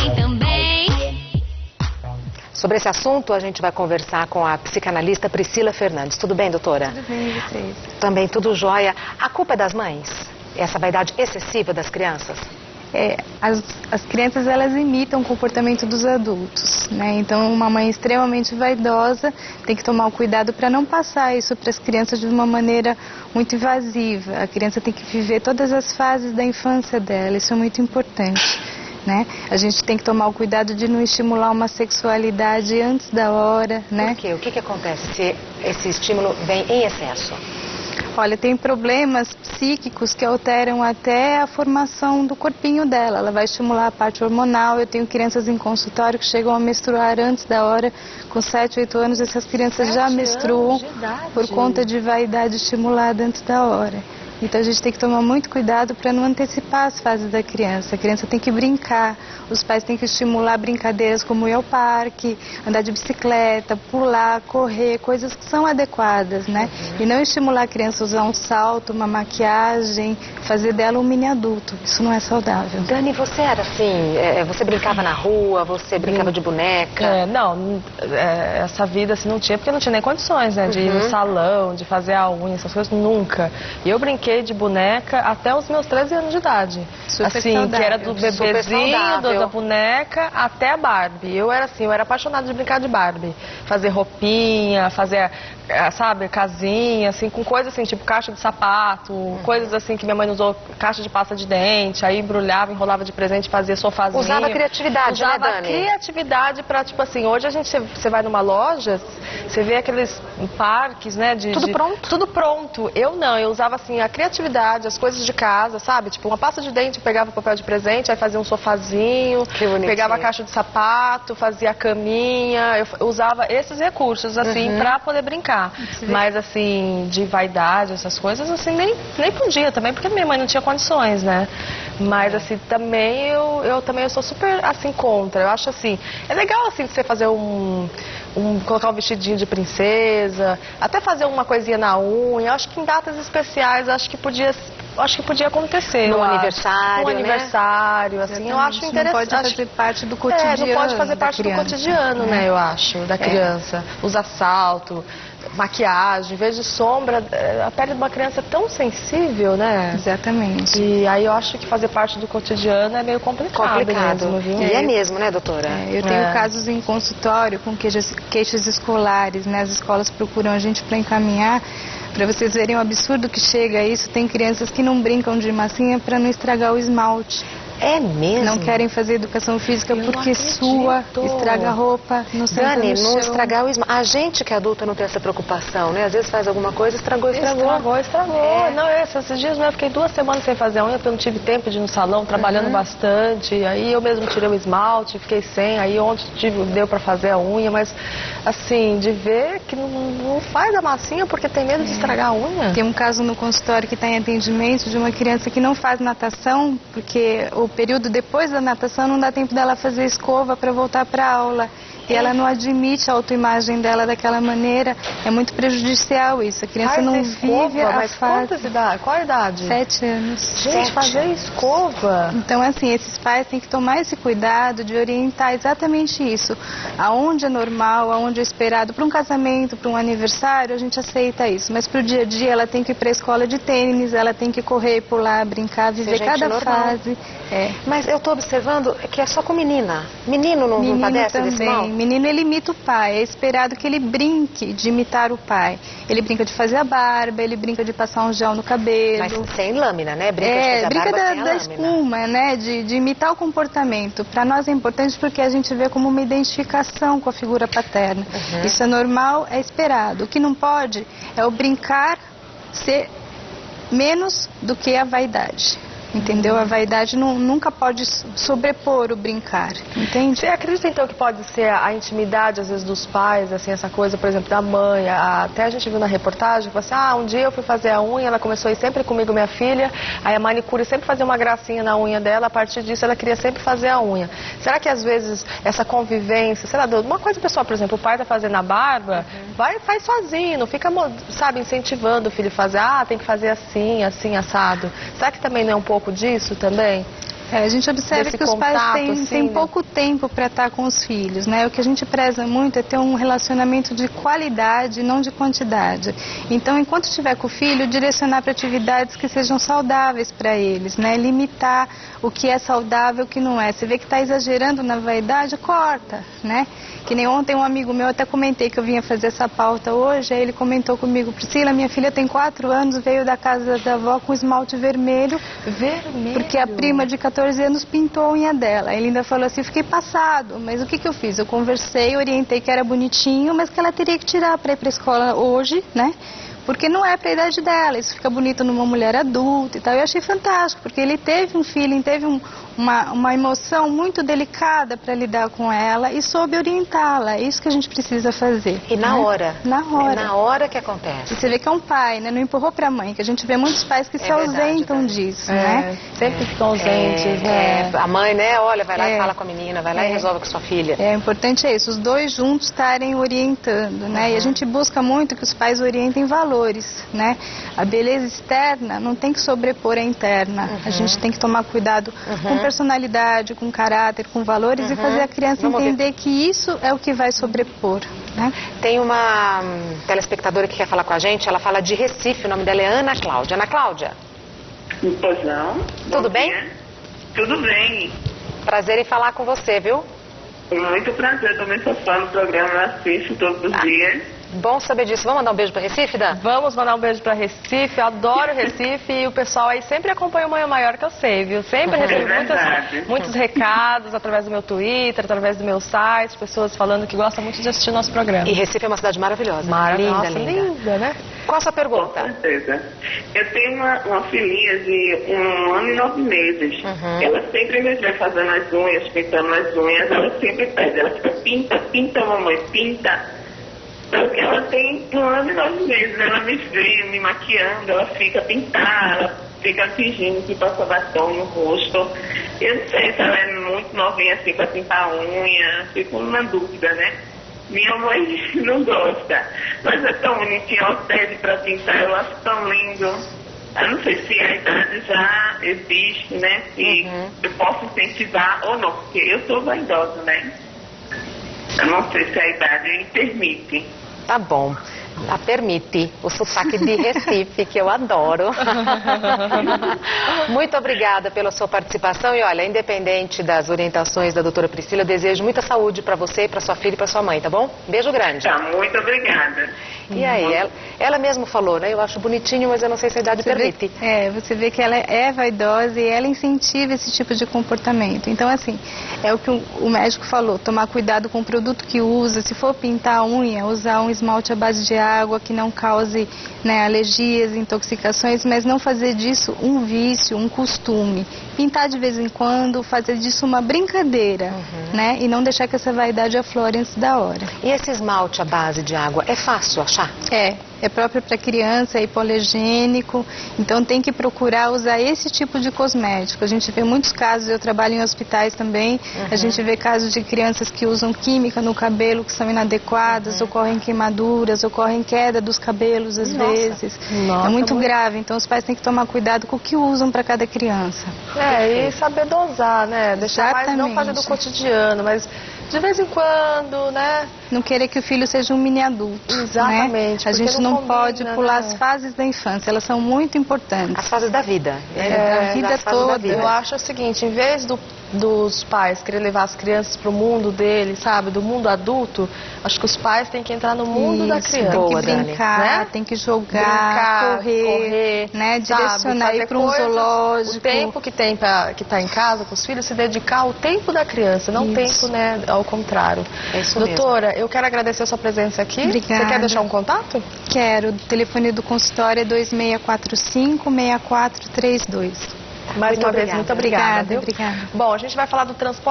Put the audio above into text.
tem também. Sobre esse assunto, a gente vai conversar com a psicanalista Priscila Fernandes. Tudo bem, doutora? Tudo bem, vocês? Também tudo jóia. A culpa é das mães? Essa vaidade excessiva das crianças? As crianças, elas imitam o comportamento dos adultos, né? Então, uma mãe extremamente vaidosa tem que tomar o cuidado para não passar isso para as crianças de uma maneira muito invasiva. A criança tem que viver todas as fases da infância dela, isso é muito importante, né? A gente tem que tomar o cuidado de não estimular uma sexualidade antes da hora, né? Por quê? O que acontece se esse estímulo vem em excesso? Olha, tem problemas psíquicos que alteram até a formação do corpinho dela. Ela vai estimular a parte hormonal. Eu tenho crianças em consultório que chegam a menstruar antes da hora, com 7, 8 anos. Essas crianças já menstruam por conta de vaidade estimulada antes da hora. Então a gente tem que tomar muito cuidado para não antecipar as fases da criança. A criança tem que brincar, os pais têm que estimular brincadeiras como ir ao parque, andar de bicicleta, pular, correr, coisas que são adequadas, né? E não estimular a criança a usar um salto, uma maquiagem, fazer dela um mini adulto. Isso não é saudável. Dani, você era assim, você brincava na rua, você brincava de boneca? Essa vida assim não tinha, porque não tinha nem condições, né? De ir no salão, de fazer a unha, essas coisas, nunca. E eu brinquei de boneca até os meus 13 anos de idade. Super assim, saudável. que era do bebezinho, da boneca, até a Barbie. Eu era assim, eu era apaixonada de brincar de Barbie. Fazer roupinha, fazer, sabe, casinha, assim, com coisas assim, tipo caixa de sapato, coisas assim que minha mãe usou, caixa de pasta de dente, aí embrulhava, enrolava de presente, fazia sofazinho. Usava criatividade, né, Dani? Usava criatividade pra, tipo assim, hoje você vai numa loja, você vê aqueles parques, né, Tudo pronto? Tudo pronto. Eu não, eu usava assim a criatividade, as coisas de casa, sabe? Tipo, uma pasta de dente, eu pegava papel de presente, aí fazia um sofazinho, pegava a caixa de sapato, fazia a caminha, eu usava esses recursos, assim, pra poder brincar. Mas, assim, de vaidade, essas coisas, assim, nem podia também, porque minha mãe não tinha condições, né? Mas, assim, também eu sou super, assim, contra. Eu acho, assim, é legal, assim, você fazer colocar um vestidinho de princesa, até fazer uma coisinha na unha. Eu acho que em datas especiais, acho que podia acontecer. No aniversário, no aniversário, né? assim, eu acho interessante. Não pode fazer parte do cotidiano. Não pode fazer parte do cotidiano, né, eu acho, da criança. Usar salto, maquiagem, em vez de sombra, a pele de uma criança é tão sensível, né? Exatamente. E aí eu acho que fazer parte do cotidiano é meio complicado mesmo, viu? E é mesmo, né, doutora? Eu tenho casos em consultório com queixas escolares, né? As escolas procuram a gente para encaminhar. Para vocês verem o absurdo que chega a isso, tem crianças que não brincam de massinha para não estragar o esmalte. É mesmo? Não querem fazer educação física porque sua, estraga a roupa, não senta Dani, no chão. não estragar o esmalte. A gente que é adulta não tem essa preocupação, né? Às vezes faz alguma coisa, estragou. Não, esses dias, né, eu fiquei 2 semanas sem fazer a unha, porque eu não tive tempo de ir no salão, trabalhando bastante. Aí eu mesmo tirei o esmalte, fiquei sem. Aí ontem deu pra fazer a unha, mas assim, de ver que não faz a massinha porque tem medo de estragar a unha. Tem um caso no consultório que está em atendimento de uma criança que não faz natação, porque o período depois da natação não dá tempo dela fazer escova para voltar para a aula. E ela não admite a autoimagem dela daquela maneira. É muito prejudicial isso. A criança não vive a fase. Qual a idade? 7 anos. Gente, fazer escova. Então, assim, esses pais têm que tomar esse cuidado de orientar exatamente isso. Aonde é normal, aonde é esperado. Para um casamento, para um aniversário, a gente aceita isso. Mas para o dia a dia, ela tem que ir para a escola de tênis, ela tem que correr, pular, brincar, viver cada fase. Mas eu estou observando que é só com menina. Menino não padece desse mal? Menino, ele imita o pai. É esperado que ele brinque de imitar o pai. Ele brinca de fazer a barba, ele brinca de passar um gel no cabelo. Mas sem lâmina, né? Brinca de fazer a barba sem a da espuma, né? De imitar o comportamento. Para nós é importante porque a gente vê como uma identificação com a figura paterna. Isso é normal, é esperado. O que não pode é o brincar ser menos do que a vaidade. Entendeu? A vaidade nunca pode sobrepor o brincar, entende? Você acredita, então, que pode ser a intimidade, às vezes, dos pais, assim, essa coisa, por exemplo, da mãe? Até a gente viu na reportagem, que assim, um dia eu fui fazer a unha, ela começou a ir sempre comigo, minha filha, aí a manicure sempre fazia uma gracinha na unha dela, a partir disso ela queria sempre fazer a unha. Será que, às vezes, essa convivência, sei lá, uma coisa pessoal, por exemplo, o pai tá fazendo a barba, faz sozinho, não fica, sabe, incentivando o filho a fazer, tem que fazer assim, assim, assado. Será que também não é um pouco disso também? A gente observa que os pais têm pouco tempo para estar com os filhos, né? O que a gente preza muito é ter um relacionamento de qualidade, não de quantidade. Então, enquanto estiver com o filho, direcionar para atividades que sejam saudáveis para eles, né? Limitar o que é saudável e o que não é. Você vê que está exagerando na vaidade, corta, né? Que nem ontem um amigo meu, até comentei que eu vinha fazer essa pauta hoje, aí ele comentou comigo: Priscila, minha filha tem 4 anos, veio da casa da avó com esmalte vermelho. Vermelho? Porque a prima de 14 anos pintou a unha dela. Ele ainda falou assim: fiquei passado, mas o que eu fiz? Eu conversei, orientei que era bonitinho, mas que ela teria que tirar para ir para a escola hoje, né? Porque não é para a idade dela, isso fica bonito numa mulher adulta e tal. Eu achei fantástico, porque ele teve um feeling, teve uma emoção muito delicada para lidar com ela e soube orientá-la. É isso que a gente precisa fazer. E na hora? Na hora. É na hora que acontece. E você vê que é um pai, né? Não empurrou para a mãe, que a gente vê muitos pais que se ausentam disso, né? Sempre ficam ausentes, né? A mãe, né? Olha, vai lá e fala com a menina, vai lá e resolve com sua filha. O importante é isso, os dois juntos estarem orientando, né? E a gente busca muito que os pais orientem valores, né? A beleza externa não tem que sobrepor a interna. A gente tem que tomar cuidado com personalidade, com caráter, com valores e fazer a criança entender que isso é o que vai sobrepor, né? Tem uma telespectadora que quer falar com a gente, ela fala de Recife, o nome dela é Ana Cláudia. Ana Cláudia? Pois não. Tudo bem? Tudo bem. Prazer em falar com você, viu? Muito prazer, também sou fã do programa, assisto todos os dias. Bom saber disso. Vamos mandar um beijo para Recife, Dan? Vamos mandar um beijo para Recife. Eu adoro Recife e o pessoal aí sempre acompanha o Manhã Maior, que eu sei, viu? Sempre recebo muitos recados através do meu Twitter, através do meu site, pessoas falando que gostam muito de assistir o nosso programa. E Recife é uma cidade maravilhosa. Maravilhosa, linda, né? Qual a sua pergunta? Com certeza. Eu tenho uma filhinha de 1 ano e 9 meses. Ela sempre me vê fazendo as unhas, pintando as unhas. Ela sempre pede, ela fica: pinta, mamãe, pinta. Porque ela tem 1 ano e 9 meses, ela me vê me maquiando, ela fica pintada, ela fica fingindo que passa batom no rosto. Eu não sei se ela é muito novinha assim para pintar a unha, fico na dúvida, né? Minha mãe não gosta, mas é tão bonitinho, ela pede para pintar, eu acho tão lindo. Eu não sei se a idade já existe, né? Se eu posso incentivar ou não, porque eu sou vaidosa, né? Eu não sei se a idade permite. Tá bom. Permite o sotaque de Recife, que eu adoro. Muito obrigada pela sua participação. E olha, independente das orientações da doutora Priscila, eu desejo muita saúde para você, para sua filha e para sua mãe, tá bom? Beijo grande. Tá, muito obrigada. E aí, ela mesmo falou, né? Eu acho bonitinho, mas eu não sei se a idade permite. Você vê que ela é vaidosa e ela incentiva esse tipo de comportamento. Então, assim, é o que o médico falou: tomar cuidado com o produto que usa. Se for pintar a unha, usar um esmalte à base de água que não cause, né, alergias, intoxicações, mas não fazer disso um vício, um costume. Pintar de vez em quando, fazer disso uma brincadeira, né? E não deixar que essa vaidade aflore antes da hora. E esse esmalte à base de água, é fácil achar? É próprio para criança, é hipoalergênico, então tem que procurar usar esse tipo de cosmético. A gente vê muitos casos, eu trabalho em hospitais também, a gente vê casos de crianças que usam química no cabelo que são inadequadas, ocorrem queimaduras, ocorrem queda dos cabelos às vezes. É muito grave, então os pais têm que tomar cuidado com o que usam para cada criança. E saber dosar, né? Deixar mais, não fazer do cotidiano, mas de vez em quando, né? Não querer que o filho seja um mini adulto. Exatamente. Né? A gente não pode pular as fases da infância, elas são muito importantes. As fases da vida. A vida toda. Eu acho o seguinte: em vez dos pais querer levar as crianças para o mundo deles, sabe, do mundo adulto, acho que os pais têm que entrar no mundo da criança. Tem que brincar, né? Tem que jogar, correr, né? Direcionar, ir para um zoológico. O tempo que tem que tá em casa com os filhos, se dedicar ao tempo da criança, não o tempo, né, ao contrário. É isso Doutora, mesmo. Eu quero agradecer a sua presença aqui. Obrigada. Você quer deixar um contato? Quero. O telefone do consultório é 2645-6432. Mais uma vez, muito obrigada. Obrigada. Bom, a gente vai falar do transporte.